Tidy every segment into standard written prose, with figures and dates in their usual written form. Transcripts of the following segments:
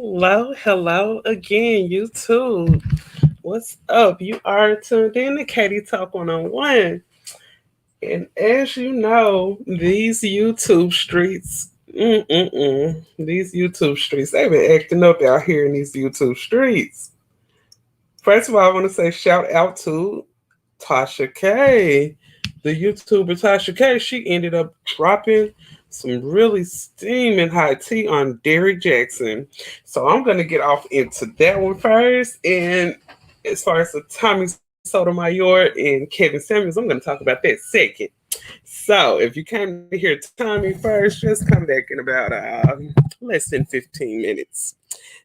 Hello again, YouTube. What's up? You are tuned in to Katie Talk 101. And as you know, these YouTube streets, these YouTube streets, they've been acting up out here in these YouTube streets. First of all, I want to say shout out to Tasha K. The YouTuber Tasha K, she ended up dropping some really steaming hot tea on Derrick Jaxn. So I'm going to get off into that one first. And as far as the Tommy Sotomayor and Kevin Samuels, I'm going to talk about that second. So if you came to hear Tommy first, just come back in about less than 15 minutes.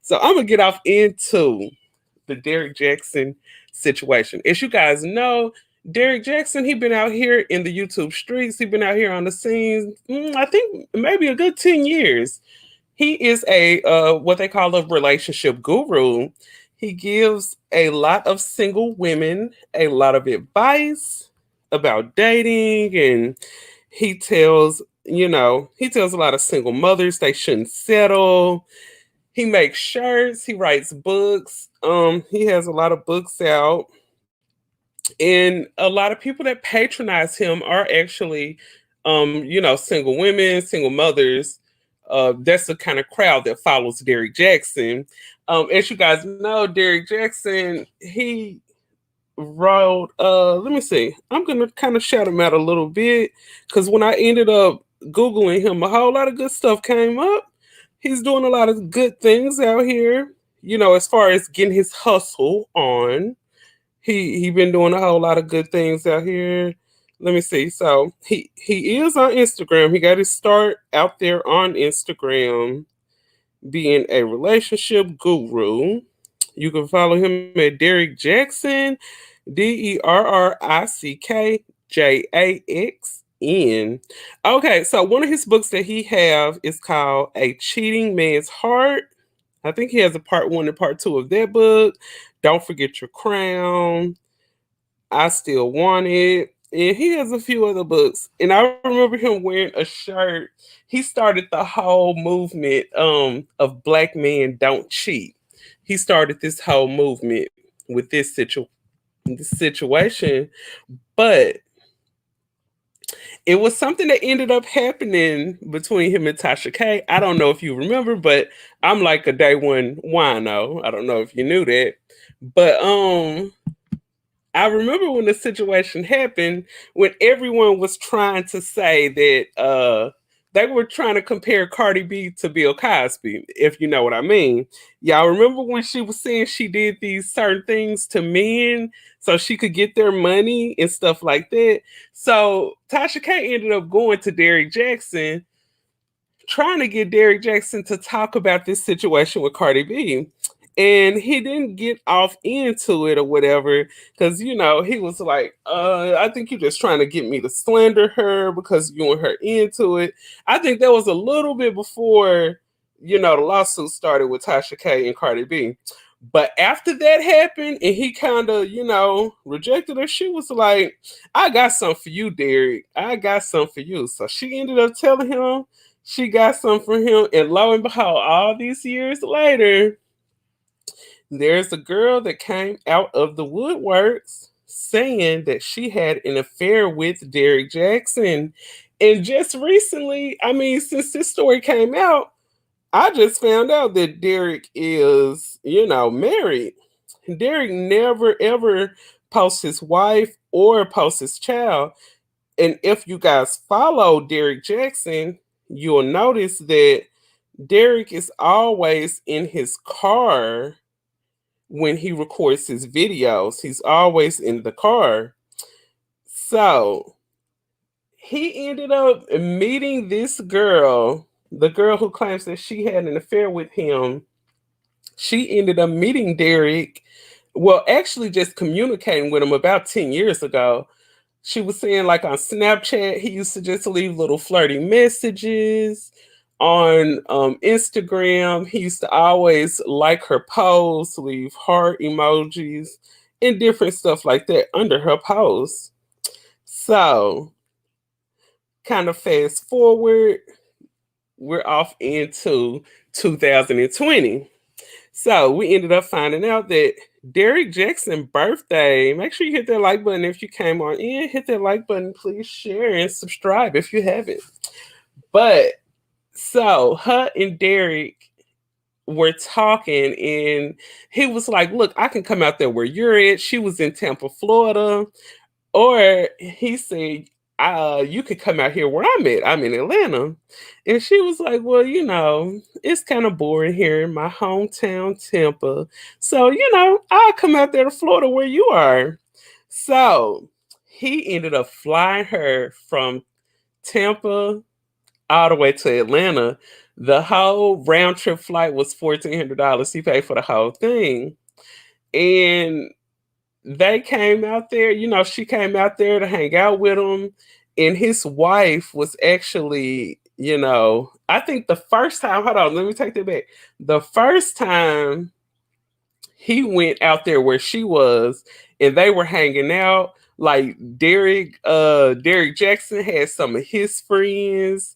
So I'm going to get off into the Derrick Jaxn situation. As you guys know, Derrick Jaxn, he been out here in the YouTube streets. He been out here on the scenes, I think maybe a good 10 years. He is a what they call a relationship guru. He gives a lot of single women a lot of advice about dating, and he tells a lot of single mothers they shouldn't settle. He makes shirts, he writes books. He has a lot of books out. And a lot of people that patronize him are actually single women, single mothers. That's the kind of crowd that follows Derrick Jaxn. As you guys know, Derrick Jaxn, he wrote let me see. I'm gonna kind of shout him out a little bit because when I ended up Googling him, a whole lot of good stuff came up. He's doing a lot of good things out here, as far as getting his hustle on. He been doing a whole lot of good things out here. Let me see. So he is on Instagram. He got his start out there on Instagram being a relationship guru. You can follow him at Derrick Jaxn, DerrickJaxn. Okay, so one of his books that he have is called A Cheating Man's Heart. I think he has a part one and part two of that book. Don't Forget Your Crown. I Still Want It. And he has a few other books. And I remember him wearing a shirt. He started the whole movement of Black Men Don't Cheat. He started this whole movement with this situation. But it was something that ended up happening between him and Tasha K. I don't know if you remember, but I'm like a day one wino. I don't know if you knew that. But I remember when the situation happened, when everyone was trying to say that they were trying to compare Cardi B to Bill Cosby, if you know what I mean. Y'all remember when she was saying she did these certain things to men so she could get their money and stuff like that? So Tasha K ended up going to Derrick Jaxn, trying to get Derrick Jaxn to talk about this situation with Cardi B. And he didn't get off into it or whatever, because he was like, I think you're just trying to get me to slander her because you want her into it. I think that was a little bit before, the lawsuit started with Tasha K and Cardi B. But after that happened and he kind of, rejected her, she was like, I got something for you, Derrick. I got something for you. So she ended up telling him she got something for him. And lo and behold, all these years later, there's a girl that came out of the woodworks saying that she had an affair with Derrick Jaxn. And just recently, I mean, since this story came out, I just found out that Derrick is, married. Derrick never ever posts his wife or posts his child. And if you guys follow Derrick Jaxn, you'll notice that Derrick is always in his car when he records his videos. He's always in the car. So he ended up meeting this girl, the girl who claims that she had an affair with him. She ended up meeting Derrick, well, actually just communicating with him about 10 years ago. She was saying, like, on Snapchat, he used to just leave little flirty messages. On Instagram, he used to always like her posts, leave heart emojis, and different stuff like that under her posts. So, kind of fast forward, we're off into 2020. So we ended up finding out that Derrick Jaxn birthday. Make sure you hit that like button if you came on in. Hit that like button, please share and subscribe if you haven't. But so her and Derrick were talking, and he was like, "Look, I can come out there where you're at." She was in Tampa, Florida. Or he said, you could come out here where I'm at. I'm in Atlanta. And she was like, well, it's kind of boring here in my hometown, Tampa. So, I'll come out there to Florida where you are. So he ended up flying her from Tampa all the way to Atlanta. The whole round trip flight was $1,400. He paid for the whole thing. And they came out there, she came out there to hang out with him. And his wife was actually, I think the first time, hold on, let me take that back. The first time he went out there where she was and they were hanging out, like Derrick Jaxn had some of his friends,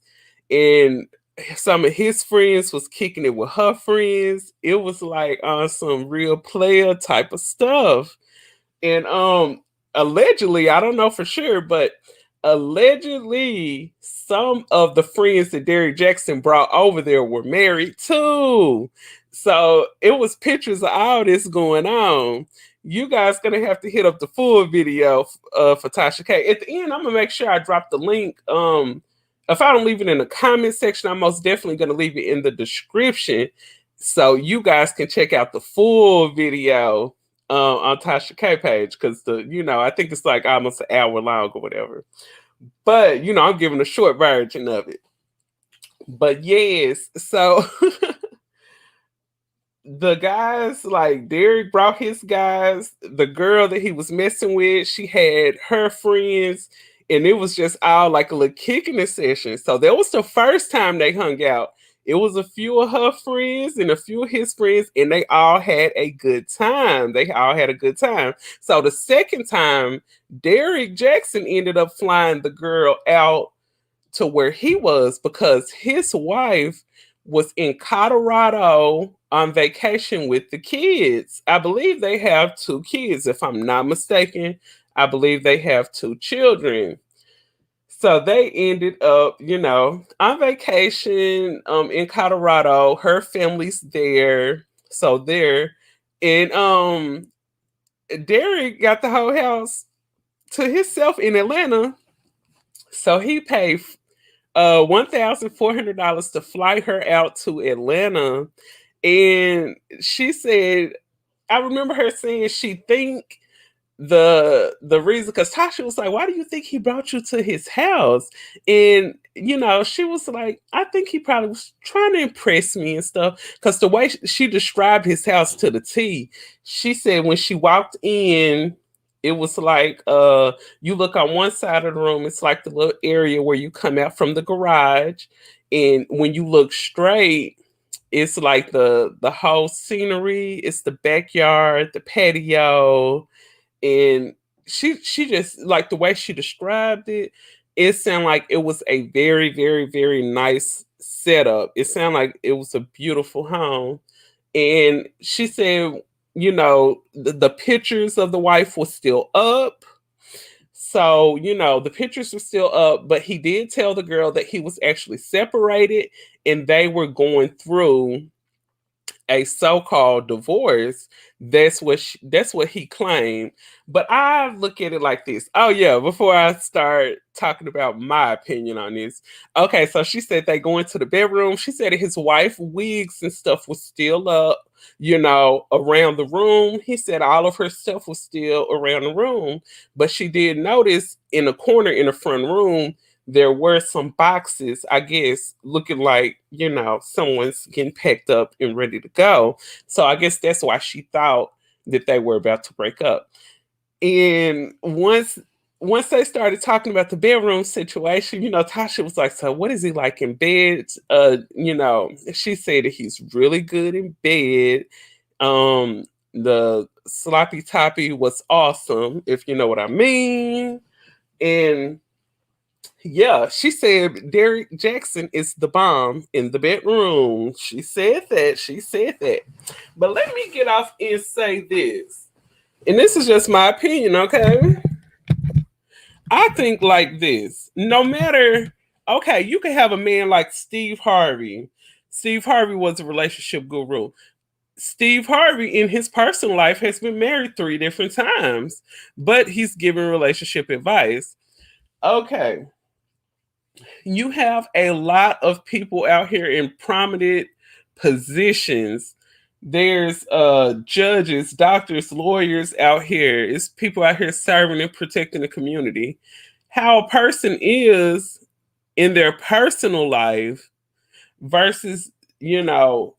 and some of his friends was kicking it with her friends. It was like on some real player type of stuff. And allegedly, I don't know for sure, but allegedly some of the friends that Derrick Jaxn brought over there were married too. So it was pictures of all this going on. You guys gonna have to hit up the full video for Tasha K. At the end, I'm gonna make sure I drop the link. If I don't leave it in the comment section, I'm most definitely gonna leave it in the description so you guys can check out the full video on Tasha K page, because I think it's like almost an hour long or whatever. But I'm giving a short version of it. But yes, so the guys, like Derrick brought his guys, the girl that he was messing with, she had her friends, and it was just all like a little kicking session. So that was the first time they hung out. It was a few of her friends and a few of his friends, and they all had a good time. They all had a good time. So the second time, Derrick Jaxn ended up flying the girl out to where he was because his wife was in Colorado on vacation with the kids. I believe they have two kids, if I'm not mistaken. I believe they have two children. So they ended up, on vacation in Colorado. Her family's there. So there. And Derrick got the whole house to himself in Atlanta. So he paid $1,400 to fly her out to Atlanta. And she said, I remember her saying she think the reason, because Tasha was like, why do you think he brought you to his house? And she was like, I think he probably was trying to impress me and stuff, because the way she described his house to the T, she said when she walked in, it was like you look on one side of the room, it's like the little area where you come out from the garage, and when you look straight, it's like the whole scenery, it's the backyard, the patio. And she just, like, the way she described it, it sounded like it was a very, very, very nice setup. It sounded like it was a beautiful home. And she said, the pictures of the wife was still up. So, the pictures were still up, but he did tell the girl that he was actually separated and they were going through a so-called divorce. That's what he claimed. But I look at it like this. Oh yeah, before I start talking about my opinion on this. Okay, so she said they go into the bedroom. She said his wife wigs and stuff was still up, around the room. He said all of her stuff was still around the room, but she did notice in a corner in the front room there were some boxes, I guess, looking like, someone's getting packed up and ready to go. So I guess that's why she thought that they were about to break up. And once they started talking about the bedroom situation, Tasha was like, so what is he like in bed? She said that he's really good in bed. The sloppy toppy was awesome, if you know what I mean. And Yeah, she said Derrick Jaxn is the bomb in the bedroom. She said that. She said that. But let me get off and say this. And this is just my opinion, okay? I think like this. No matter, okay, you can have a man like Steve Harvey. Steve Harvey was a relationship guru. Steve Harvey in his personal life has been married 3 different times, but he's giving relationship advice. Okay, you have a lot of people out here in prominent positions. There's judges, doctors, lawyers out here. It's people out here serving and protecting the community. How a person is in their personal life versus, you know,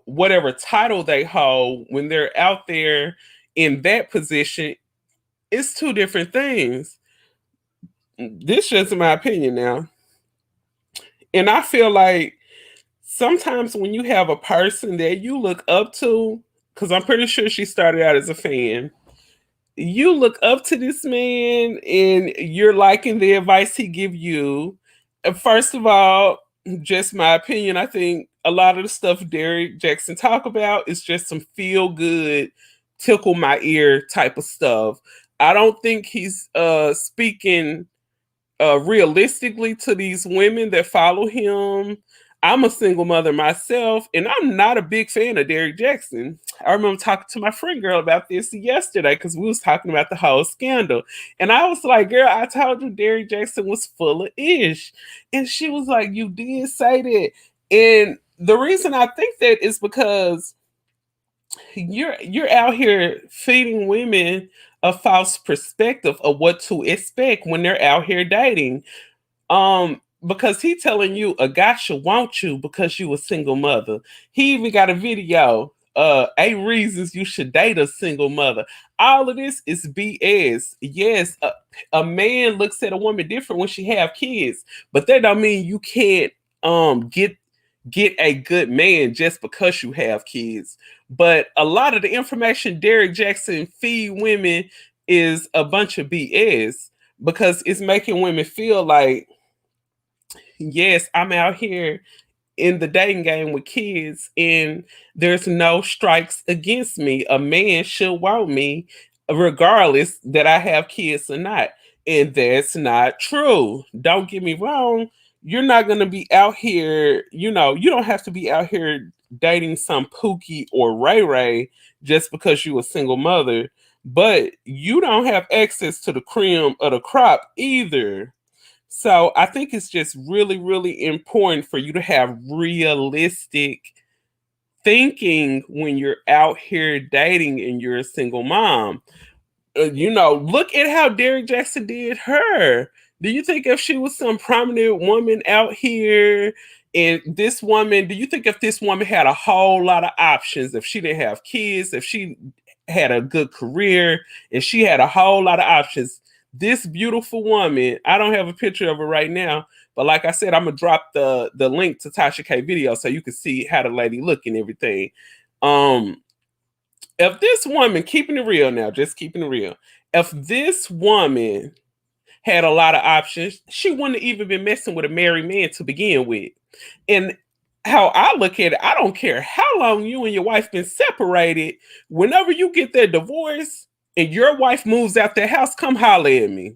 whatever title they hold when they're out there in that position, it's 2 different things. This is just my opinion now. And I feel like sometimes when you have a person that you look up to, because I'm pretty sure she started out as a fan, you look up to this man and you're liking the advice he give you. First of all, just my opinion, I think a lot of the stuff Derrick Jaxn talk about is just some feel good, tickle my ear type of stuff. I don't think he's speaking realistically to these women that follow him. I'm a single mother myself, and I'm not a big fan of Derrick Jaxn. I remember talking to my friend girl about this yesterday because we was talking about the whole scandal, and I was like, "Girl, I told you Derrick Jaxn was full of ish," and she was like, "You did say that," and the reason I think that is because you're out here feeding women a false perspective of what to expect when they're out here dating. Because he telling you a guy should want you because you a single mother. He even got a video, 8 reasons you should date a single mother. All of this is BS. Yes, a man looks at a woman different when she have kids, but that don't mean you can't get a good man just because you have kids. But a lot of the information Derrick Jaxn feed women is a bunch of BS because it's making women feel like, yes, I'm out here in the dating game with kids and there's no strikes against me. A man should want me regardless that I have kids or not. And that's not true. Don't get me wrong. You're not going to be out here, you don't have to be out here dating some Pookie or Ray Ray just because you're a single mother, but you don't have access to the cream of the crop either. So I think it's just really, really important for you to have realistic thinking when you're out here dating and you're a single mom. Look at how Derrick Jaxn did her. Do you think if she was some prominent woman out here, and this woman, do you think if this woman had a whole lot of options, if she didn't have kids, if she had a good career, and she had a whole lot of options, this beautiful woman, I don't have a picture of her right now, but like I said, I'm gonna drop the link to Tasha K video so you can see how the lady look and everything. Um, if this woman, keeping it real now, just keeping it real, if this woman had a lot of options, she wouldn't have even been messing with a married man to begin with. And how I look at it, I don't care how long you and your wife been separated. Whenever you get that divorce and your wife moves out the house, come holler at me.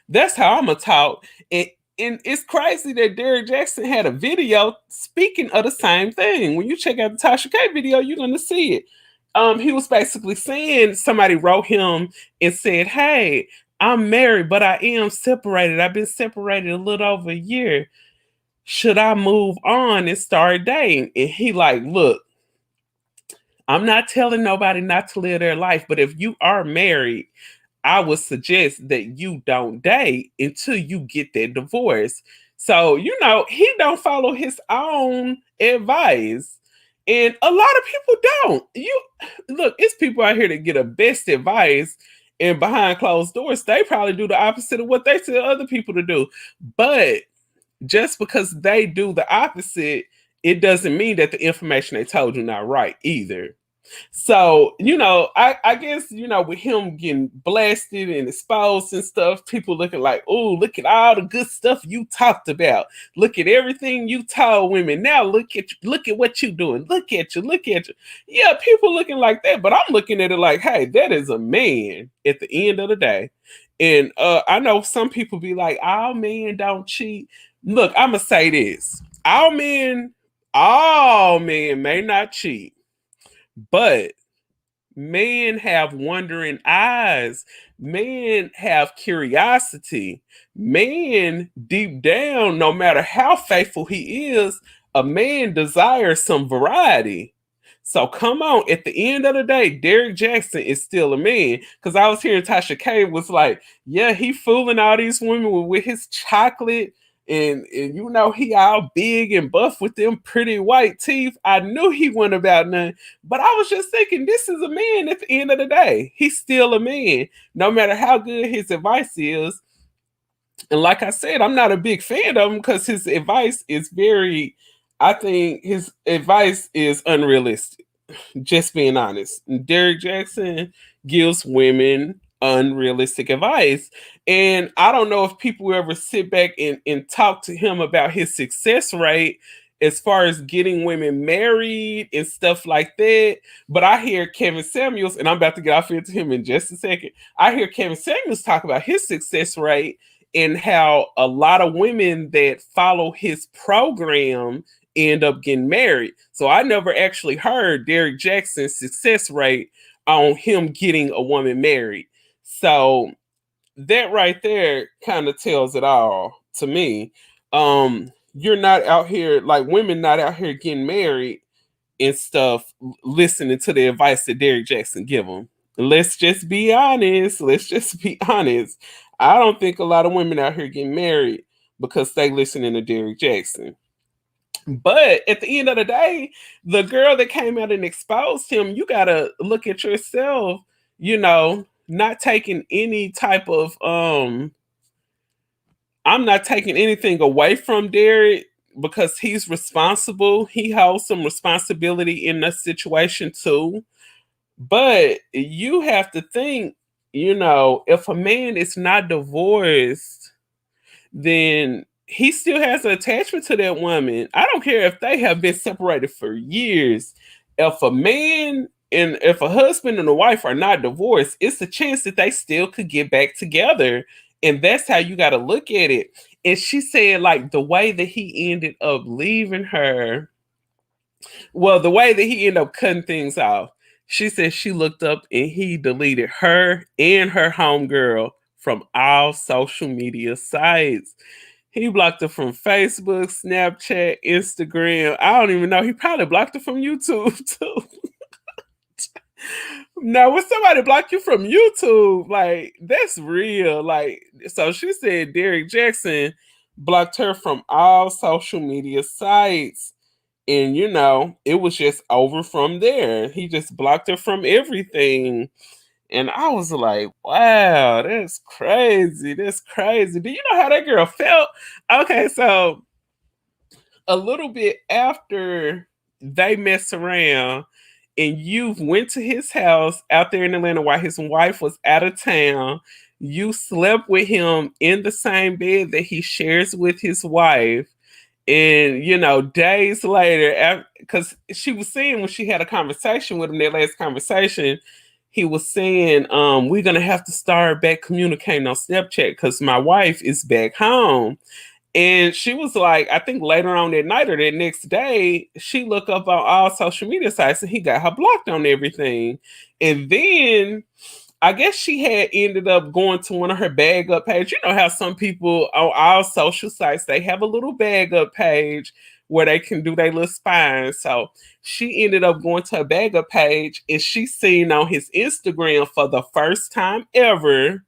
That's how I'm gonna talk. And it's crazy that Derrick Jaxn had a video speaking of the same thing. When you check out the Tasha K video, you're gonna see it. He was basically saying somebody wrote him and said, "Hey, I'm married, but I am separated. I've been separated a little over a year. Should I move on and start dating?" And he like, "Look, I'm not telling nobody not to live their life, but if you are married, I would suggest that you don't date until you get that divorce." So, he don't follow his own advice. And a lot of people don't. You look, it's people out here that get a best advice and behind closed doors, they probably do the opposite of what they tell other people to do. But just because they do the opposite, it doesn't mean that the information they told you not right either. So, I guess, with him getting blasted and exposed and stuff, people looking like, oh, look at all the good stuff you talked about. Look at everything you told women. Now look at what you doing. Look at you. Yeah, people looking like that, but I'm looking at it like, hey, that is a man at the end of the day. And I know some people be like, all men don't cheat. Look, I'ma say this. All men may not cheat, but men have wondering eyes. Men have curiosity. Men, deep down, no matter how faithful he is, a man desires some variety. So come on, at the end of the day, Derrick Jaxn is still a man. Because I was hearing Tasha K was like, yeah, he fooling all these women with his chocolate and he all big and buff with them pretty white teeth. I knew he wasn't about nothing. But I was just thinking, this is a man at the end of the day. He's still a man, no matter how good his advice is. And like I said, I'm not a big fan of him because his advice is I think his advice is unrealistic. Just being honest. Derrick Jaxn gives women unrealistic advice. And I don't know if people ever sit back and talk to him about his success rate as far as getting women married and stuff like that. But I hear Kevin Samuels, and I'm about to get off into him in just a second. I hear Kevin Samuels talk about his success rate and how a lot of women that follow his program end up getting married. So I never actually heard Derrick Jaxn's success rate on him getting a woman married. So that right there kind of tells it all to me. You're not out here, like women not out here getting married and stuff, listening to the advice that Derrick Jaxn give them. Let's just be honest. Let's just be honest. I don't think a lot of women out here getting married because they listening to Derrick Jaxn. But at the end of the day, the girl that came out and exposed him, you gotta look at yourself, not taking any type of I'm not taking anything away from Derrick because he's responsible. He holds some responsibility in the situation too. But you have to think, if a man is not divorced, then he still has an attachment to that woman. I don't care if they have been separated for years. If a husband and a wife are not divorced, it's a chance that they still could get back together. And that's how you got to look at it. And she said, like, the way that he ended up leaving her, well, the way that he ended up cutting things off, she said she looked up and he deleted her and her homegirl from all social media sites. He blocked her from Facebook, Snapchat, Instagram. I don't even know. He probably blocked her from YouTube too. Now, when somebody block you from YouTube, like that's real. Like, so she said Derrick Jaxn blocked her from all social media sites. And it was just over from there. He just blocked her from everything. And I was like, wow, that's crazy. That's crazy. Do you know how that girl felt? Okay, so a little bit after they messed around and you went to his house out there in Atlanta while his wife was out of town, you slept with him in the same bed that he shares with his wife. And days later, because she was saying when she had a conversation with him, that last conversation, he was saying, we're gonna have to start back communicating on Snapchat because my wife is back home. And she was like, I think later on that night or that next day, she looked up on all social media sites and he got her blocked on everything. And then I guess she had ended up going to one of her bag up page. You know how some people on all social sites, they have a little bag up page where they can do their little spying. So she ended up going to a bag up page and she seen on his Instagram for the first time ever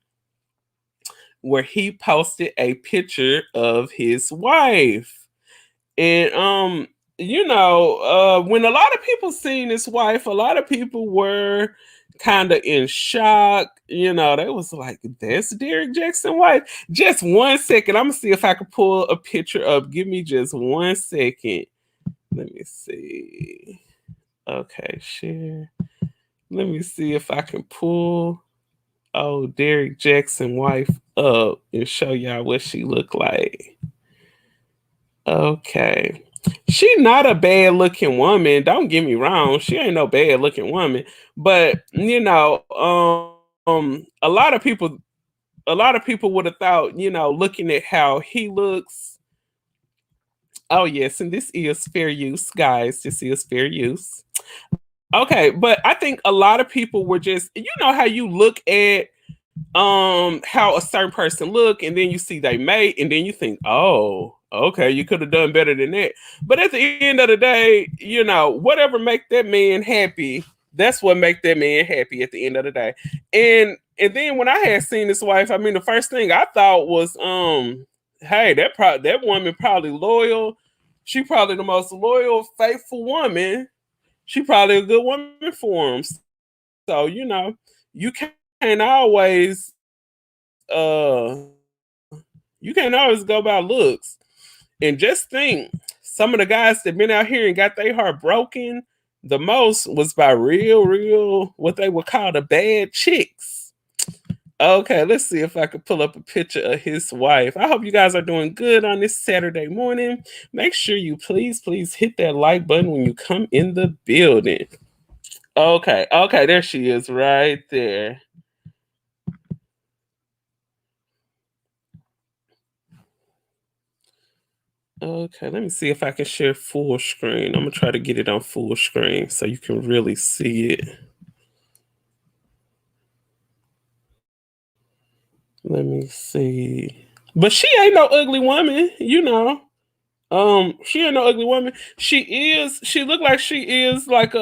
where he posted a picture of his wife. And when a lot of people seen his wife, a lot of people were kind of in shock. They was like, that's Derrick Jaxn's wife. Just 1 second. I'm gonna see if I can pull a picture up. Give me just 1 second. Let me see. Okay, share. Let me see if I can pull Derrick Jaxn wife up and show y'all what she look like. Okay. She not a bad looking woman. Don't get me wrong. She ain't no bad looking woman. But a lot of people would have thought, looking at how he looks. Oh yes, and this is fair use, guys. This is fair use. Okay, but I think a lot of people were just, how you look at how a certain person look, and then you see they mate, and then you think, oh, okay, you could have done better than that. But at the end of the day, whatever make that man happy, that's what make that man happy at the end of the day. And then when I had seen this wife, I mean, the first thing I thought was, hey, that woman probably loyal. She probably the most loyal, faithful woman. She probably a good woman for him. So you can't always you can't always go by looks. And just think, some of the guys that been out here and got their heart broken the most was by real, what they would call the bad chicks. Okay, let's see if I could pull up a picture of his wife. I hope you guys are doing good on this Saturday morning. Make sure you please hit that like button when you come in the building. Okay, there she is right there. Okay, let me see if I can share full screen. I'm gonna try to get it on full screen so you can really see it. Let me see. But she ain't no ugly woman. She ain't no ugly woman. She look like she is like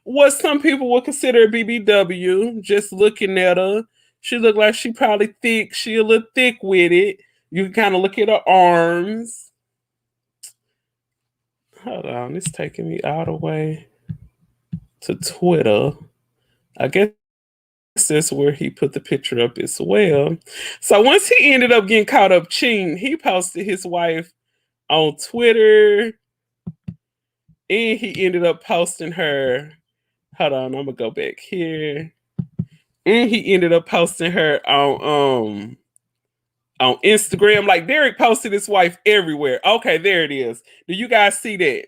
what some people would consider a BBW. Just looking at her, she look like she probably thick. She a little thick with it. You can kind of look at her arms. Hold on, it's taking me all the way to Twitter. I guess that's where he put the picture up as well. So once he ended up getting caught up cheating, he posted his wife on Twitter, and he ended up posting her. Hold on, I'm gonna go back here. And he ended up posting her on Instagram. Like Derrick posted his wife everywhere. Okay, there it is. Do you guys see that?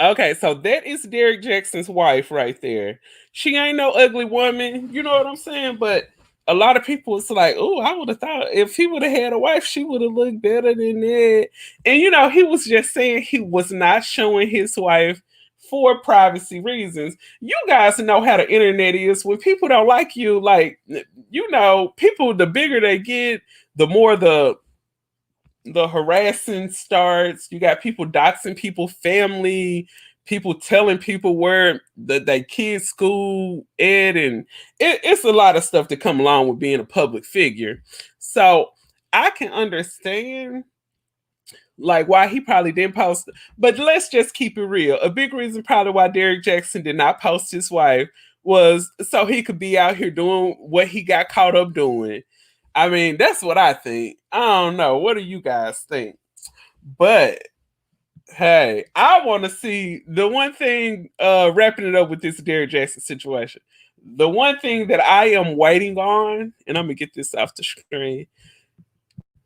Okay, so that is Derrick Jaxn's wife right there. She ain't no ugly woman, you know what I'm saying? But a lot of people, it's like, oh, I would have thought if he would have had a wife, she would have looked better than that. And he was just saying he was not showing his wife for privacy reasons. You guys know how the internet is. When people don't like you, like people, the bigger they get, the more the harassing starts. You got people doxing people, family, people telling people where they kids' school at, and it's a lot of stuff that come along with being a public figure. So I can understand like why he probably didn't post, but let's just keep it real. A big reason probably why Derrick Jaxn did not post his wife was so he could be out here doing what he got caught up doing. I mean, that's what I think. I don't know. What do you guys think? But hey, I want to see the one thing, wrapping it up with this Derrick Jaxn situation. The one thing that I am waiting on, and I'm gonna get this off the screen.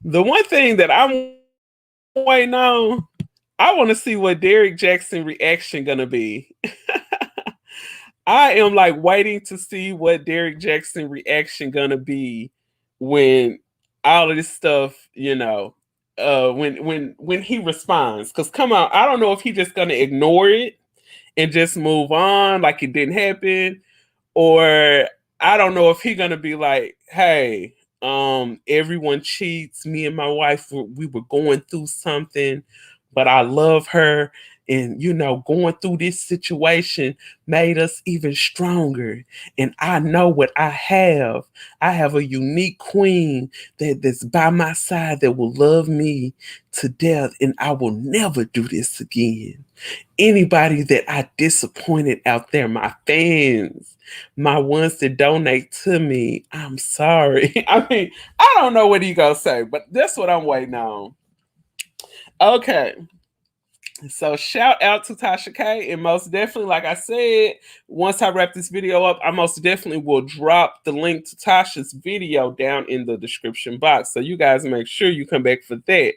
The one thing that I'm waiting on, I want to see what Derrick Jaxn reaction gonna be. I am like waiting to see what Derrick Jaxn reaction gonna be when all of this stuff, when he responds. Because come on, I don't know if he just gonna ignore it and just move on like it didn't happen, or I don't know if he gonna be like, hey, everyone cheats. Me and my wife, we were going through something, but I love her. And going through this situation made us even stronger. And I know what I have. I have a unique queen that's by my side that will love me to death, and I will never do this again. Anybody that I disappointed out there, my fans, my ones that donate to me, I'm sorry. I mean, I don't know what he gonna say, but that's what I'm waiting on. Okay. So shout out to Tasha K, and most definitely, like I said, once I wrap this video up, I most definitely will drop the link to Tasha's video down in the description box. So you guys make sure you come back for that.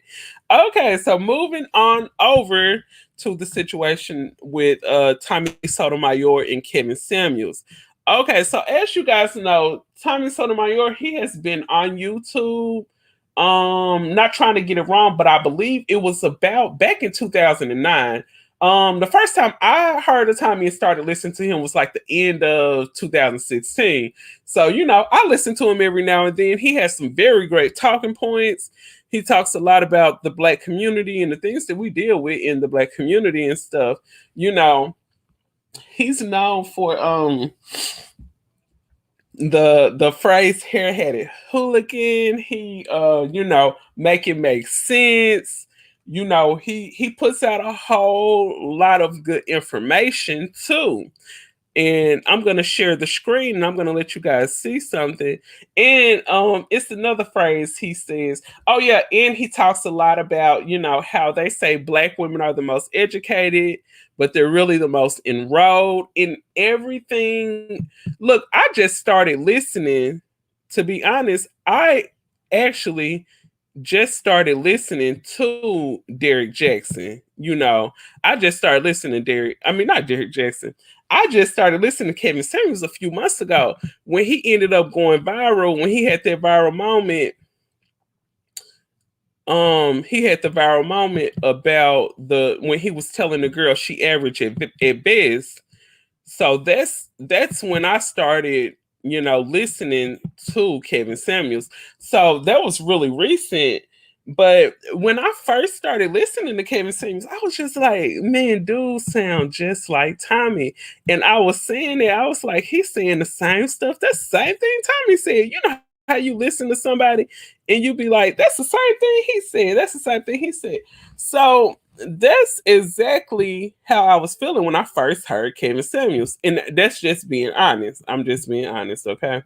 Okay, so moving on over to the situation with Tommy Sotomayor and Kevin Samuels. Okay, so as you guys know, Tommy Sotomayor, he has been on YouTube. Not trying to get it wrong, but I believe it was about back in 2009. The first time I heard of Tommy and started listening to him was like the end of 2016. So, I listen to him every now and then. He has some very great talking points. He talks a lot about the black community and the things that we deal with in the black community and stuff. He's known for the phrase hair-headed hooligan. He make it make sense. He puts out a whole lot of good information too. And I'm gonna share the screen and I'm gonna let you guys see something. And it's another phrase he says. Oh yeah, and he talks a lot about how they say black women are the most educated, but they're really the most enrolled in everything. Look, I just started listening. To be honest, I actually just started listening to Derrick Jaxn. I just started listening to not Derrick Jaxn. I just started listening to Kevin Samuels a few months ago when he ended up going viral, when he had that viral moment. He had the viral moment about when he was telling the girl she averaged at best. So that's when I started, listening to Kevin Samuels. So that was really recent. But when I first started listening to Kevin Samuels, I was just like, man, dude sound just like Tommy. And I was saying that, I was like, he's saying the same stuff. That's the same thing Tommy said. You know how you listen to somebody and you be like, that's the same thing he said. That's the same thing he said. So that's exactly how I was feeling when I first heard Kevin Samuels. And that's just being honest. I'm just being honest, okay?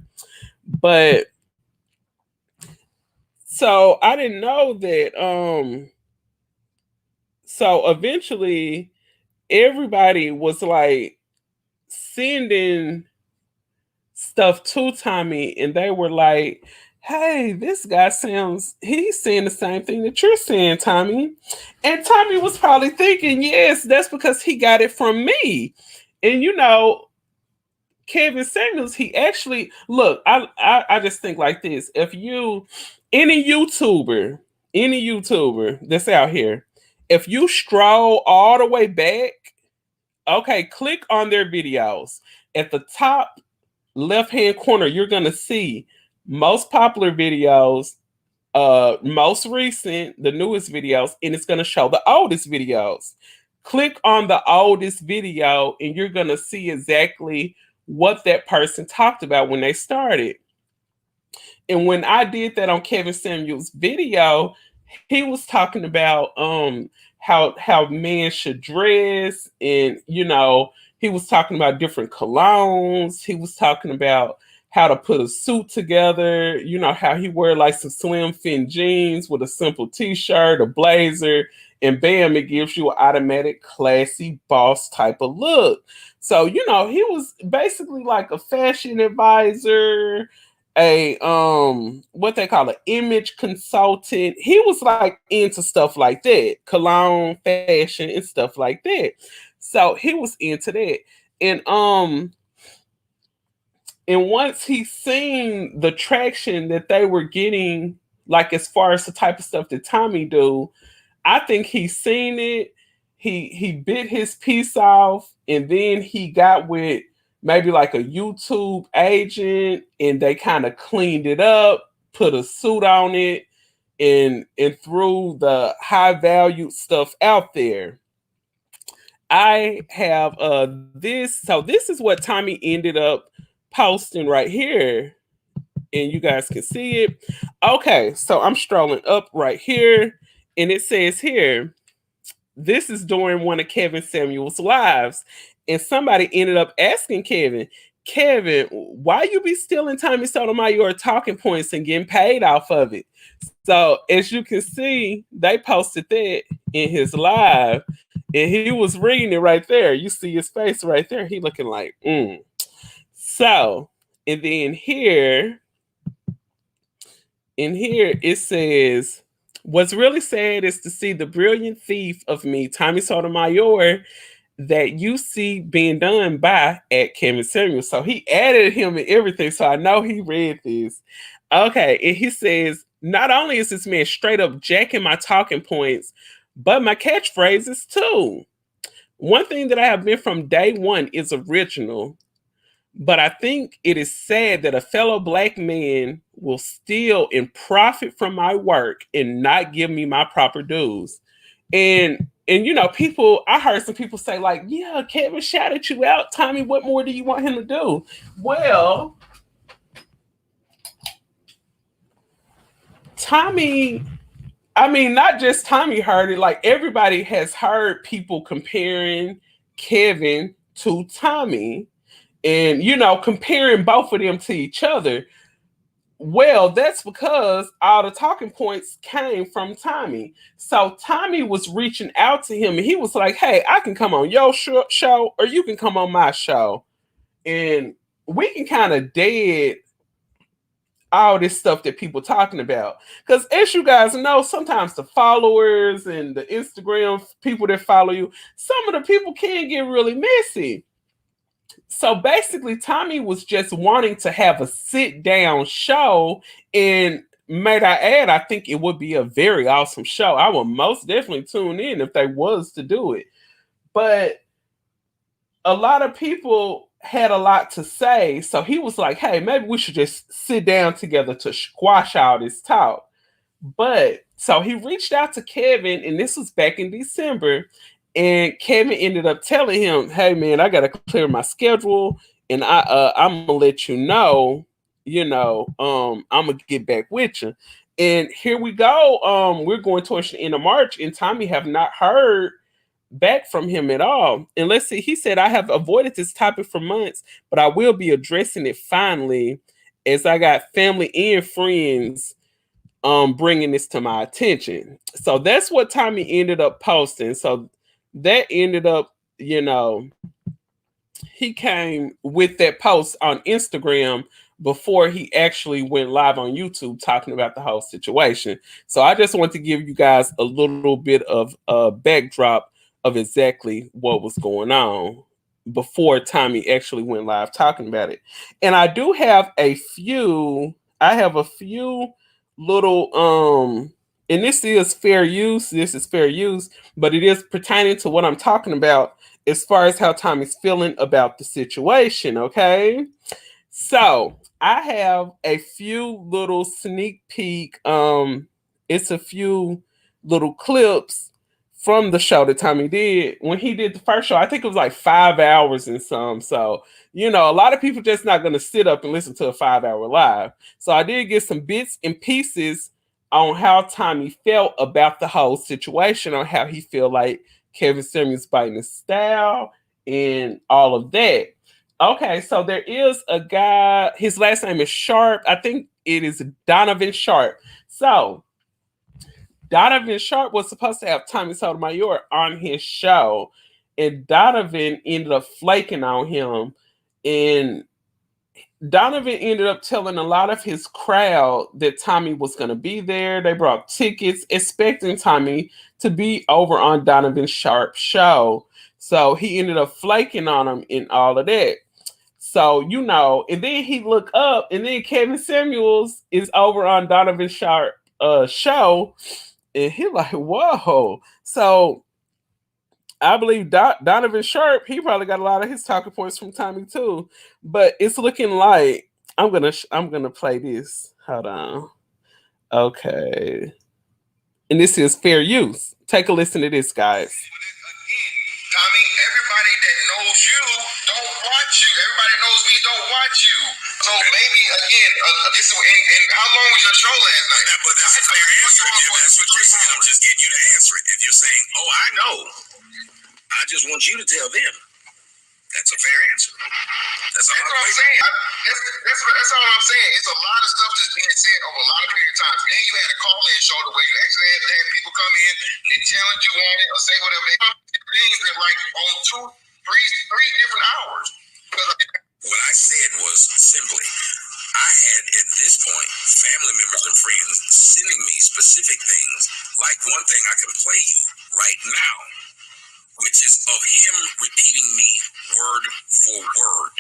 But so I didn't know that so eventually everybody was like sending stuff to Tommy and they were like, hey, this guy he's saying the same thing that you're saying, Tommy. And Tommy was probably thinking, yes, that's because he got it from me. And Kevin Samuels, he actually look, I just think like this. If any YouTuber that's out here, if you scroll all the way back, okay, click on their videos. At the top left hand corner, you're gonna see most popular videos, most recent, the newest videos, and it's gonna show the oldest videos. Click on the oldest video, and you're gonna see exactly what that person talked about when they started. And when I did that on Kevin Samuels' video, he was talking about how men should dress, and he was talking about different colognes. He was talking about how to put a suit together, how he wear like some slim fit jeans with a simple t-shirt, a blazer, and bam, it gives you an automatic classy boss type of look. So, he was basically like a fashion advisor, a what they call an image consultant. He was like into stuff like that, cologne, fashion, and stuff like that. So he was into that. And once he seen the traction that they were getting, like as far as the type of stuff that Tommy do, I think he seen it. He bit his piece off, and then he got with maybe like a YouTube agent, and they kind of cleaned it up, put a suit on it, and threw the high value stuff out there. I have this. So this is what Tommy ended up posting right here, and you guys can see it. Okay, so I'm strolling up right here, and it says here, this is during one of Kevin Samuels' lives, and somebody ended up asking Kevin, why you be stealing Tommy Sotomayor talking points and getting paid off of it? So as you can see, they posted that in his live, And he was reading it right there. You see his face right there. He looking like, So, and then in here it says, what's really sad is to see the brilliant thief of me, Tommy Sotomayor, that you see being done by at Kevin Samuel. So he added him and everything. So I know he read this. Okay. And he says, not only is this man straight up jacking my talking points, but my catchphrases too. One thing that I have been from day one is original, but I think it is sad that a fellow black man will steal and profit from my work and not give me my proper dues. And you know, people, I heard some people say, like, yeah, Kevin shouted you out. Tommy, what more do you want him to do? Well, Tommy, I mean, not just Tommy heard it, like everybody has heard people comparing Kevin to Tommy and, you know, comparing both of them to each other. Well, that's because all the talking points came from Tommy. So Tommy was reaching out to him and he was like, hey, I can come on your show or you can come on my show. And we can kind of dead all this stuff that people talking about. Because as you guys know, sometimes the followers and the Instagram people that follow you, some of the people can get really messy. So basically, Tommy was just wanting to have a sit down show. And might I add, I think it would be a very awesome show. I would most definitely tune in if they was to do it. But a lot of people had a lot to say. So he was like, hey, maybe we should just sit down together to squash all this talk. But so he reached out to Kevin, and this was back in December. And Kevin ended up telling him, hey man, I gotta clear my schedule and I'm gonna let you know, I'm gonna get back with you. And here we go. We're going towards the end of March, and Tommy have not heard back from him at all. And let's see, he said, I have avoided this topic for months, but I will be addressing it finally as I got family and friends bringing this to my attention. So that's what Tommy ended up posting. So that ended up, he came with that post on Instagram before he actually went live on YouTube talking about the whole situation. So I just want to give you guys a little bit of a backdrop of exactly what was going on before Tommy actually went live talking about it. And I do have I have a few little and this is fair use, but it is pertaining to what I'm talking about as far as how Tommy's feeling about the situation, okay? So I have a few little sneak peek. It's a few little clips from the show that Tommy did when he did the first show. I think it was like 5 hours and some. So, a lot of people just not gonna sit up and listen to a 5 hour live. So I did get some bits and pieces on how Tommy felt about the whole situation, on how he feel like Kevin Samuels biting his style and all of that. Okay, so there is a guy, his last name is Sharp. I think it is Donovan Sharp. So Donovan Sharp was supposed to have Tommy Sotomayor on his show, and Donovan ended up flaking on him. And Donovan ended up telling a lot of his crowd that Tommy was going to be there. They brought tickets expecting Tommy to be over on Donovan Sharp's show. So he ended up flaking on him and all of that. So, and then he looked up, and then Kevin Samuels is over on Donovan Sharp show, and he like, whoa. So I believe Donovan Sharp, he probably got a lot of his talking points from Tommy too. But it's looking like I'm gonna play this. Hold on. Okay. And this is fair use. Take a listen to this, guys. Tommy, everybody that knows you don't watch you. Everybody knows me don't watch you. So maybe again, this and how long was your show last night? But that's a fair answer. That's what you're saying. I'm just getting you to answer it. If you're saying, "Oh, I know," I just want you to tell them. That's a fair answer. That's all I'm saying. That's all I'm saying. It's a lot of stuff that's being said over a lot of period of times. And you had a call-in show where you actually had people come in and challenge you on it or say whatever they want. Then things that like on three different hours. What I said was simply, I had at this point family members and friends sending me specific things, like one thing I can play you right now, which is of him repeating me word for word.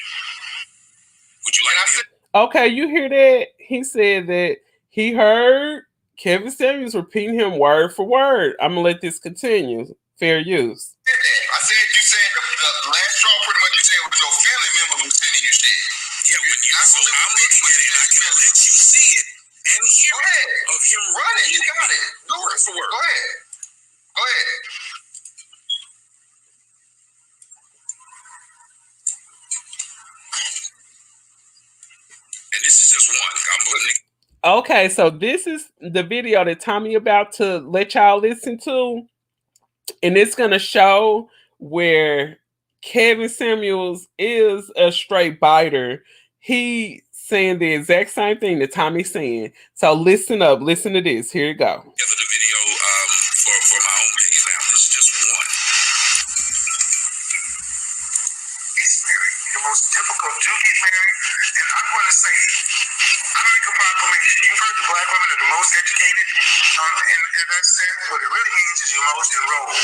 Would you like to? Okay, you hear that? He said that he heard Kevin Samuels repeating him word for word. I'm gonna let this continue. Fair use. I said you said the last straw pretty much you said was your family member who's sending you shit. Yeah, when you so I'm looking at it and I can let you see it and hear it of him running. You got it. Do it for word. Go ahead. Go ahead. And this is just one. I'm putting it. Okay, so this is the video that Tommy about to let y'all listen to, and it's gonna show where Kevin Samuels is a straight biter. He saying the exact same thing that Tommy's saying. So listen up, listen to this. Here you go. The video for my own page now. This is just one. It's married. The most difficult to get married, and I'm going to say it. I make a proclamation. You've heard the black women are the most educated, and that's that. What it really means is you're most enrolled.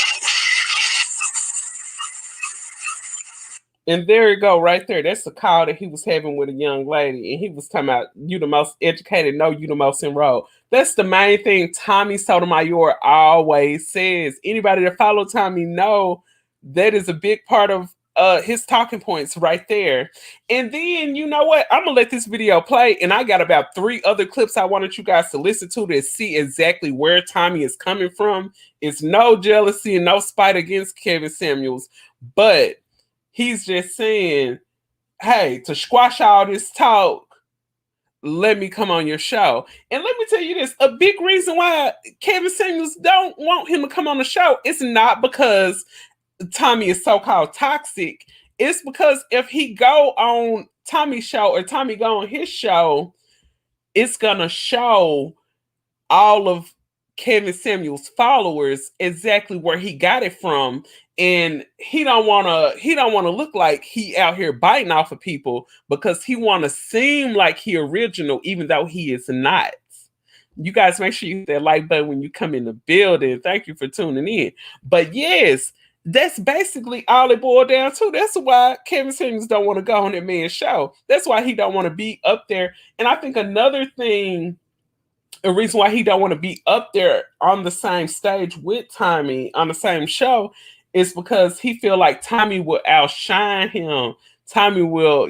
And there you go, right there. That's the call that he was having with a young lady. And he was talking about, you the most educated, no, you the most enrolled. That's the main thing Tommy Sotomayor always says. Anybody that follow Tommy know that is a big part of his talking points right there. And then, you know what? I'm going to let this video play. And I got about 3 other clips I wanted you guys to listen to see exactly where Tommy is coming from. It's no jealousy and no spite against Kevin Samuels. But he's just saying, hey, to squash all this talk, let me come on your show. And let me tell you this, a big reason why Kevin Samuels don't want him to come on the show, it's not because Tommy is so-called toxic. It's because if he go on Tommy's show or Tommy go on his show, it's going to show all of Kevin Samuels' followers exactly where he got it from, and he don't want to look like he out here biting off of people because he want to seem like he original even though he is not. You guys make sure you hit that like button when you come in the building. Thank you for tuning in. But yes, that's basically all it boiled down to. That's why Kevin Samuels don't want to go on that man's show. That's why he don't want to be up there. And I think another thing, a reason why he don't want to be up there on the same stage with Tommy on the same show is because he feel like Tommy will outshine him. Tommy will,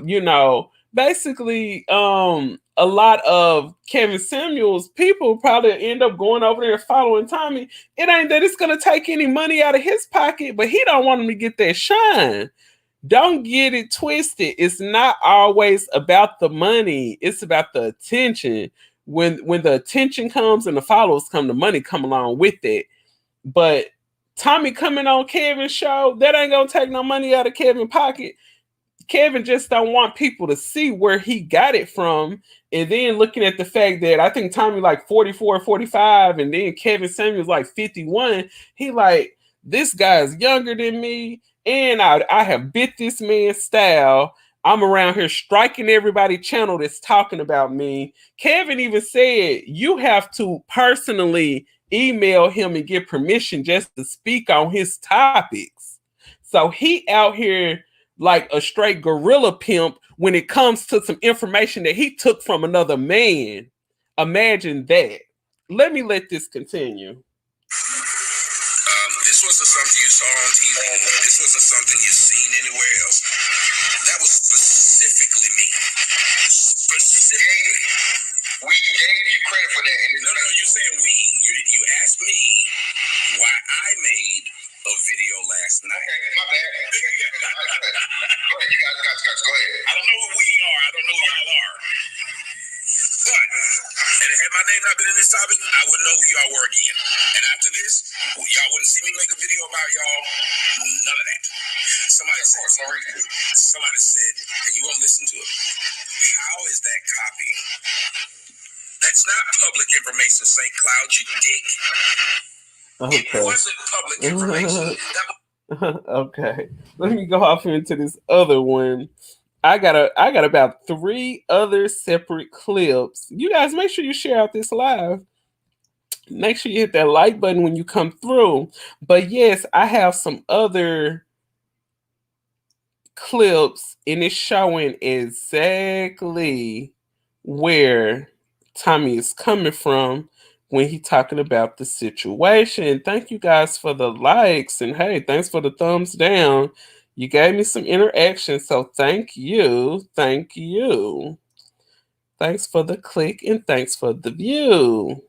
basically a lot of Kevin Samuels people probably end up going over there following Tommy. It ain't that it's gonna take any money out of his pocket, but he don't want him to get that shine. Don't get it twisted. It's not always about the money. It's about the attention. When the attention comes and the followers come, the money come along with it. But Tommy coming on Kevin's show, that ain't gonna take no money out of Kevin's pocket. Kevin just don't want people to see where he got it from. And then looking at the fact that I think Tommy like 44, 45, and then Kevin Samuels like 51, he like, this guy's younger than me, and I have bit this man's style. I'm around here striking everybody channel that's talking about me. Kevin even said you have to personally email him and get permission just to speak on his topics. So he out here like a straight gorilla pimp when it comes to some information that he took from another man. Imagine that. Let me let this continue. This wasn't something you saw on TV. This wasn't something you've seen anywhere else. That was specifically me. Specifically. We gave you credit for that. No, you're saying we. You asked me why I made a video last night. Okay, my bad. Go ahead, you guys, go ahead. I don't know who we are. I don't know who y'all are. But, and had my name not been in this topic, I wouldn't know who y'all were again. And after this, y'all wouldn't see me make a video about y'all. None of that. Somebody said, and you won't listen to it. How is that copying? That's not public information, St. Cloud, you dick. Okay. It wasn't public information. Okay, let me go off into this other one. I got about three other separate clips. You guys make sure you share out this live. Make sure you hit that like button when you come through. But yes, I have some other clips and it's showing exactly where Tommy is coming from when he talking about the situation. Thank you guys for the likes and hey, thanks for the thumbs down. You gave me some interaction, so thank you. Thank you. Thanks for the click and thanks for the view.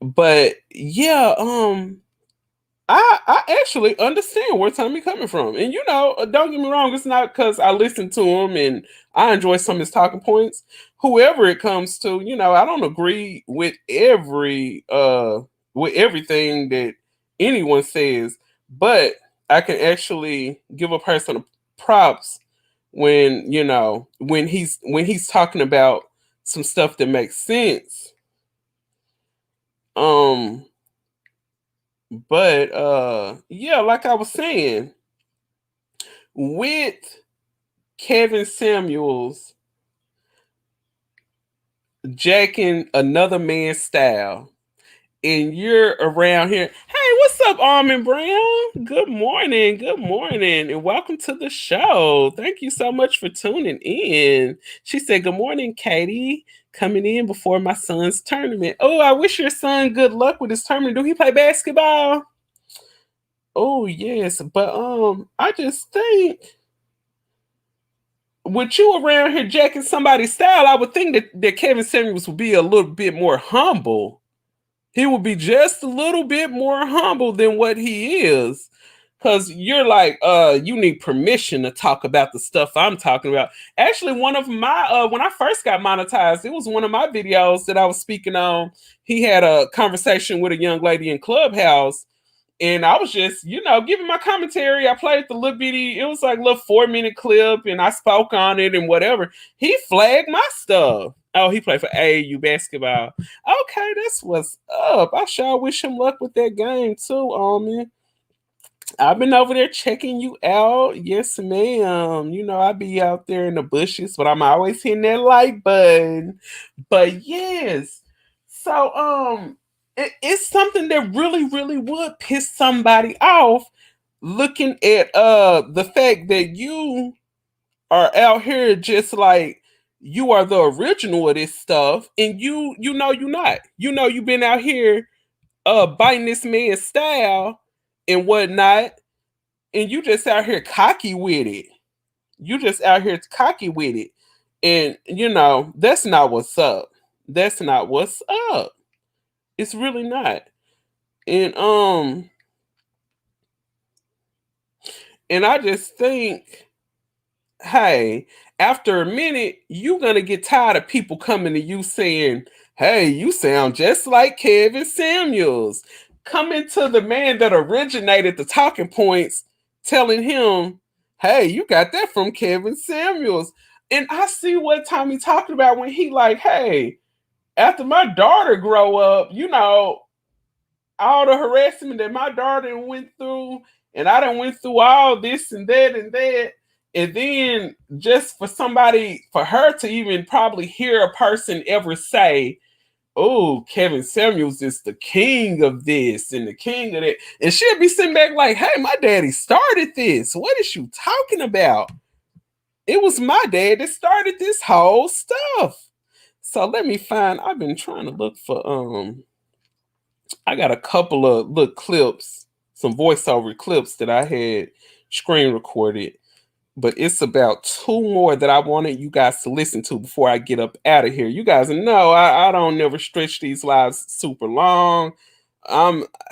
But yeah, I actually understand where Tommy coming from, and don't get me wrong. It's not because I listen to him and I enjoy some of his talking points. Whoever it comes to, I don't agree with everything that anyone says, but I can actually give a person props when when he's talking about some stuff that makes sense. Um, but yeah, like I was saying, with Kevin Samuels jacking another man's style, and you're around here. Hey, what's up, Almond Brown? Good morning, and welcome to the show. Thank you so much for tuning in. She said, "Good morning, Katie." Coming in before my son's tournament. Oh, I wish your son good luck with his tournament. Do he play basketball? Oh yes, but I just think with you around here jacking somebody's style, I would think that Kevin Samuels would be a little bit more humble. He would be just a little bit more humble than what he is. Cause you're like, you need permission to talk about the stuff I'm talking about. Actually, one of my when I first got monetized, it was one of my videos that I was speaking on. He had a conversation with a young lady in Clubhouse, and I was just, giving my commentary. I played the little bitty, it was like a little 4-minute clip, and I spoke on it and whatever. He flagged my stuff. Oh, he played for AAU basketball. Okay, that's what's up. I sure wish him luck with that game too, man. I've been over there checking you out. Yes, ma'am. I be out there in the bushes, but I'm always hitting that like button. But yes. So it's something that really, really would piss somebody off looking at the fact that you are out here just like you are the original of this stuff, and you know you're not. You've been out here biting this man's style and whatnot, and you just out here cocky with it. You just out here cocky with it. And that's not what's up. That's not what's up. It's really not. And I just think, hey, after a minute, you're gonna get tired of people coming to you saying, hey, you sound just like Kevin Samuels. Coming to the man that originated the talking points, telling him, hey, you got that from Kevin Samuels. And I see what Tommy talking about when he like, hey, after my daughter grow up, all the harassment that my daughter went through, and I done went through all this and that and that. And then just for her to even probably hear a person ever say, oh, Kevin Samuels is the king of this and the king of that. And she'll be sitting back like, hey, my daddy started this. What is you talking about? It was my dad that started this whole stuff. So let me find, I've been trying to look for I got a couple of little clips, some voiceover clips that I had screen recorded, but it's about two more that I wanted you guys to listen to before I get up out of here. You guys know I don't never stretch these lives super long.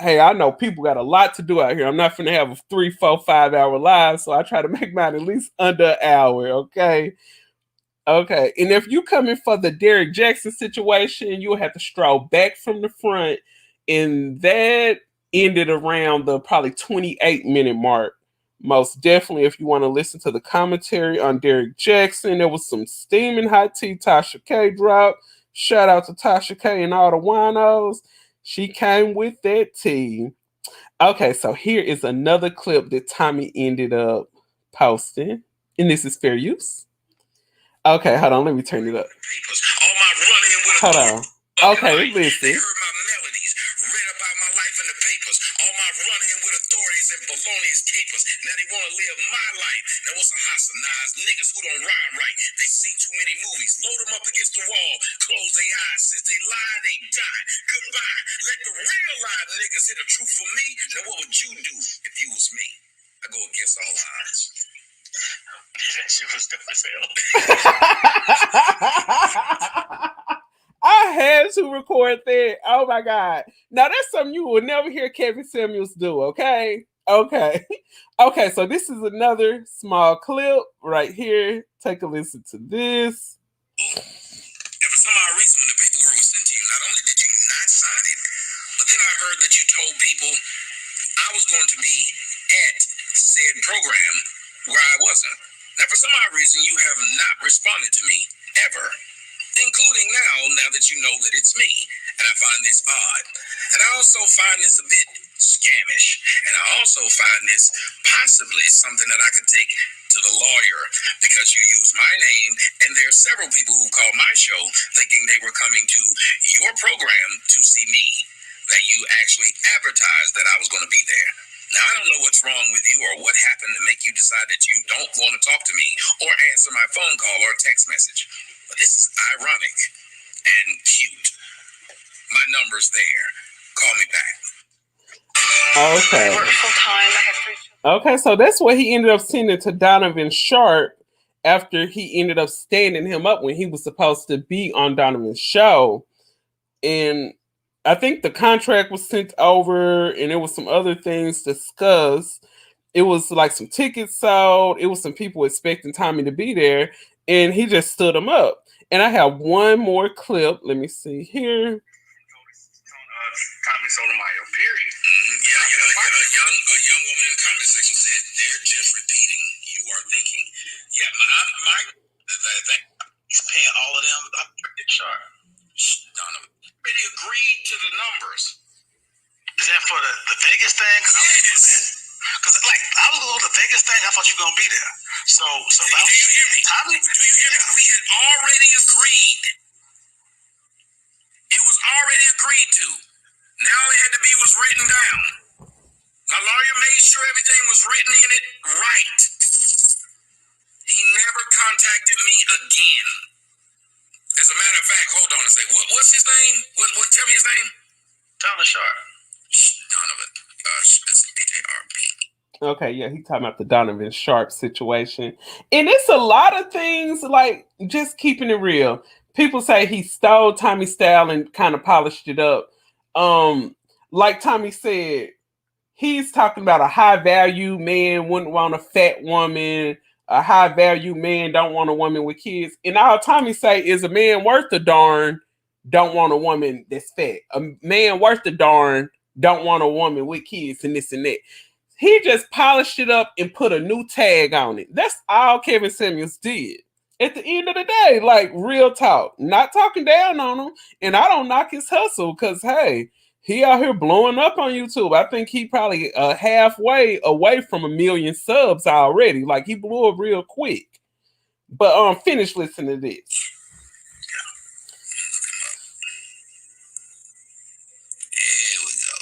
Hey, I know people got a lot to do out here. I'm not gonna have a 3, 4, 5 hour live, so I try to make mine at least under an hour, okay? Okay, and if you coming for the Derrick Jaxn situation, you'll have to stroll back from the front, and that ended around the probably 28-minute mark. Most definitely, if you want to listen to the commentary on Derrick Jaxn, there was some steaming hot tea Tasha K dropped. Shout out to Tasha K and all the winos. She came with that tea. Okay, so here is another clip that Tommy ended up posting, and this is fair use. Okay, hold on, let me turn it up. All my running with Hold on. Okay, They listen. heard my melodies, read about my life in the papers. All my running with authorities and baloney's capers. Now they want to live my life. Now what's a hostilize niggas who don't ride right? They seen too many movies. Load them up against the wall. Close their eyes. Since they lie, they die. Goodbye. Let the real live niggas hear the truth from me. Now what would you do if you was me? I go against all odds. That shit was dumb as hell. I had to record that. Oh my God. Now that's something you will never hear Kevin Samuels do, okay? Okay. Okay, so this is another small clip right here. Take a listen to this. And for some odd reason, when the paperwork was sent to you, not only did you not sign it, but then I heard that you told people I was going to be at said program where I wasn't. Now, for some odd reason, you have not responded to me ever, including now that you know that it's me. And I find this odd. And I also find this a bit scamish. And I also find this possibly something that I could take to the lawyer because you use my name. And there are several people who call my show thinking they were coming to your program to see me, that you actually advertised that I was going to be there. Now, I don't know what's wrong with you or what happened to make you decide that you don't want to talk to me or answer my phone call or text message. But this is ironic and cute. My number's there. Call me back. Okay. I work full time. I have 3 children. Okay, so that's what he ended up sending to Donovan Sharp after he ended up standing him up when he was supposed to be on Donovan's show. And I think the contract was sent over and there was some other things discussed. It was like some tickets sold. It was some people expecting Tommy to be there. And he just stood him up. And I have one more clip. Let me see here. Tommy Sotomayor, period. A young woman in the comment section said they're just repeating. You are thinking. Yeah, he's paying all of them. I'm pretty sure. Donovan already agreed to the numbers. Is that for the Vegas thing? Yes. Because I was going to the Vegas thing. I thought you were going to be there. So do you hear me? Tommy? Do you hear me? We had already agreed. It was already agreed to. Now all it had to be was written down. My lawyer made sure everything was written in it right. He never contacted me again. As a matter of fact, hold on a second. What's his name? Tell me his name. Donovan Sharp. Donovan. That's H-A-R-P. Okay, yeah, he talking about the Donovan Sharp situation. And it's a lot of things, like, just keeping it real. People say he stole Tommy's style and kind of polished it up. Like Tommy said, he's talking about a high value man wouldn't want a fat woman. A high value man don't want a woman with kids. And all Tommy say is a man worth a darn don't want a woman that's fat. A man worth a darn don't want a woman with kids and this and that. He just polished it up and put a new tag on it. That's all Kevin Samuels did. At the end of the day, like, real talk, not talking down on him. And I don't knock his hustle because, hey, he out here blowing up on YouTube. I think he probably halfway away from 1 million subs already. Like, he blew up real quick. But finish listening to this. Here we go.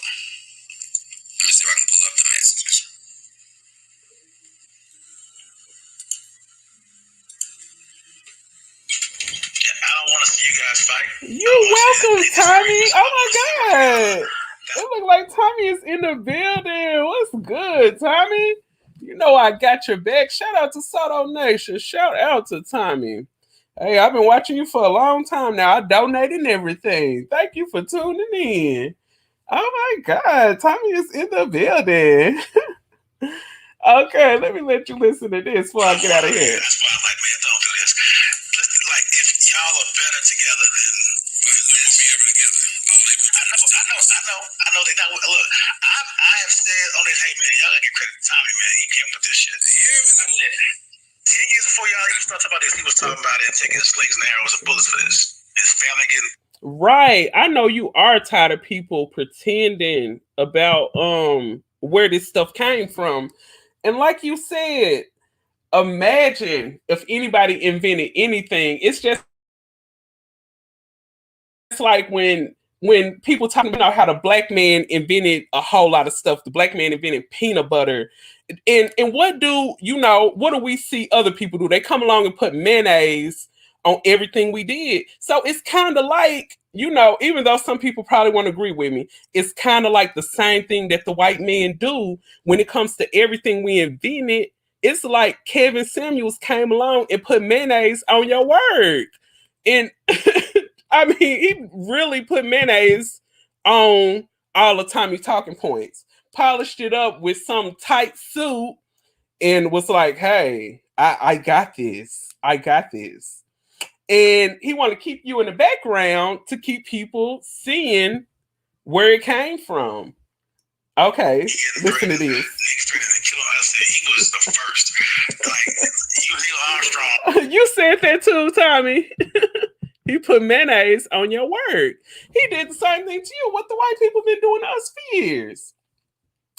Let me see if I can pull up the messages. I don't want to see you guys fight. You're welcome, Tommy. Oh my God. It look like Tommy is in the building. What's good, Tommy? You know I got your back. Shout out to Soto Nation. Shout out to Tommy. Hey, I've been watching you for a long time now. I donated everything. Thank you for tuning in. Oh my God, Tommy is in the building. Okay, let me let you listen to this before I get out of here. That's why I'm like, man, don't do this. Like, if y'all are better together than when were we ever together? I know they not. Look, I have said on this, hey man, y'all gotta give credit to Tommy, man. He came up with this shit. Yeah, I said 10 years before y'all even started talking about this, he was talking about it and taking slings and arrows and bullets for this. His family getting right. I know you are tired of people pretending about where this stuff came from. And like you said, imagine if anybody invented anything. It's just like when people talk about, how the black man invented a whole lot of stuff. The black man invented peanut butter. And what do we see other people do? They come along and put mayonnaise on everything we did. So it's kind of like, even though some people probably won't agree with me, it's kind of like the same thing that the white men do when it comes to everything we invented. It's like Kevin Samuels came along and put mayonnaise on your work. And I mean, he really put mayonnaise on all the Tommy talking points, polished it up with some tight suit, and was like, hey, I got this. I got this. And he wanted to keep you in the background to keep people seeing where it came from. Okay, listen to this. He was the first. Like, you Neil Armstrong. You said that too, Tommy. He put mayonnaise on your work. He did the same thing to you. What the white people been doing to us for years.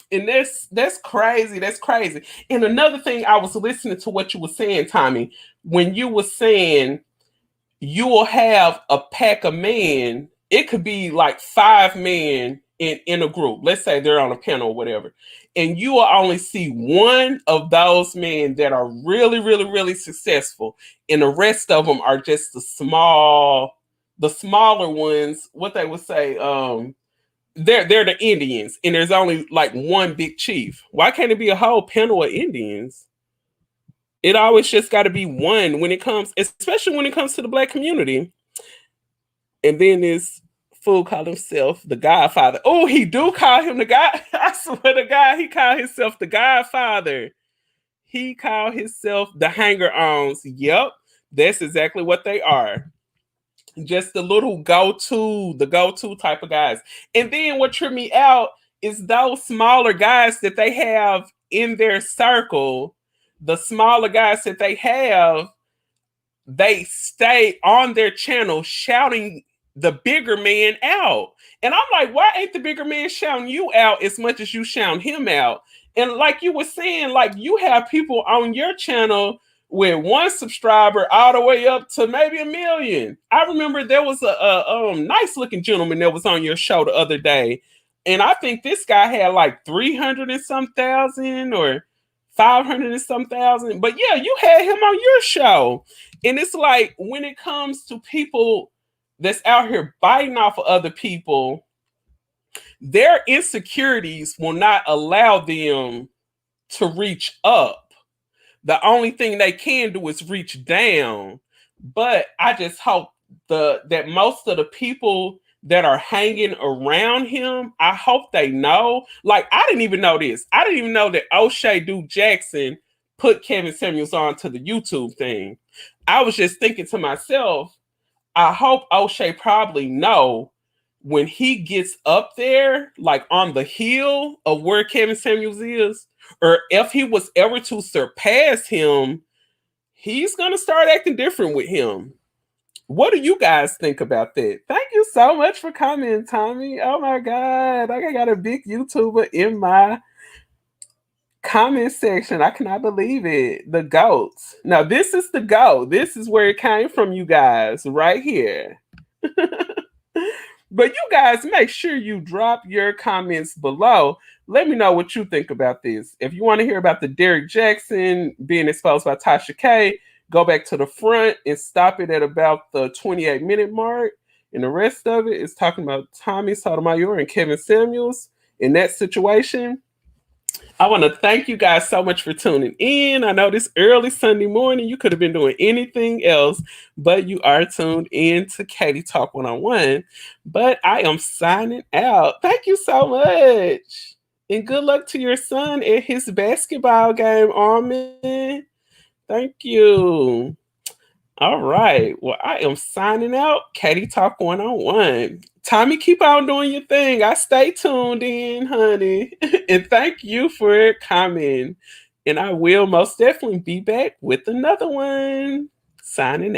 And that's crazy. That's crazy. And another thing, I was listening to what you were saying, Tommy, when you were saying you will have a pack of men. It could be like 5 men in a group. Let's say they're on a panel or whatever. And you will only see one of those men that are really, really, really successful. And the rest of them are just the smaller ones, what they would say, they're the Indians, and there's only like one big chief. Why can't it be a whole panel of Indians? It always just got to be one when it comes, especially when it comes to the black community. And then this fool called himself the Godfather. Oh, he do call him the God. I swear to God, he called himself the Godfather. He called himself the hanger-ons. Yep, that's exactly what they are. Just the go-to type of guys. And then what tripped me out is those smaller guys that they have in their circle. The smaller guys that they stay on their channel shouting the bigger man out. And I'm like, why ain't the bigger man shouting you out as much as you shout him out? And like you were saying, like you have people on your channel with one subscriber all the way up to maybe 1 million. I remember there was a nice looking gentleman that was on your show the other day. And I think this guy had like 300 and some thousand or 500 and some thousand. But yeah, you had him on your show. And it's like when it comes to people that's out here biting off of other people, their insecurities will not allow them to reach up. The only thing they can do is reach down. But I just hope that most of the people that are hanging around him, I hope they know. Like, I didn't even know this. I didn't even know that O'Shea Duke Jackson put Kevin Samuels on to the YouTube thing. I was just thinking to myself, I hope O'Shea probably know when he gets up there, like on the hill of where Kevin Samuels is, or if he was ever to surpass him, he's gonna start acting different with him. What do you guys think about that? Thank you so much for coming, Tommy. Oh my God, I got a big YouTuber in my comment section. I cannot believe it. The goats. Now, this is the goat. This is where it came from, you guys, right here. But you guys, make sure you drop your comments below. Let me know what you think about this. If you want to hear about the Derrick Jaxn being exposed by Tasha K, go back to the front and stop it at about the 28-minute mark. And the rest of it is talking about Tommy Sotomayor and Kevin Samuels in that situation. I want to thank you guys so much for tuning in. I know this early Sunday morning, you could have been doing anything else, but you are tuned in to Katie Talk 101. But I am signing out. Thank you so much. And good luck to your son at his basketball game, Armin. Thank you. All right. Well, I am signing out. Katie Talk 101. Tommy, keep on doing your thing. I stay tuned in, honey. And thank you for coming. And I will most definitely be back with another one. Signing out.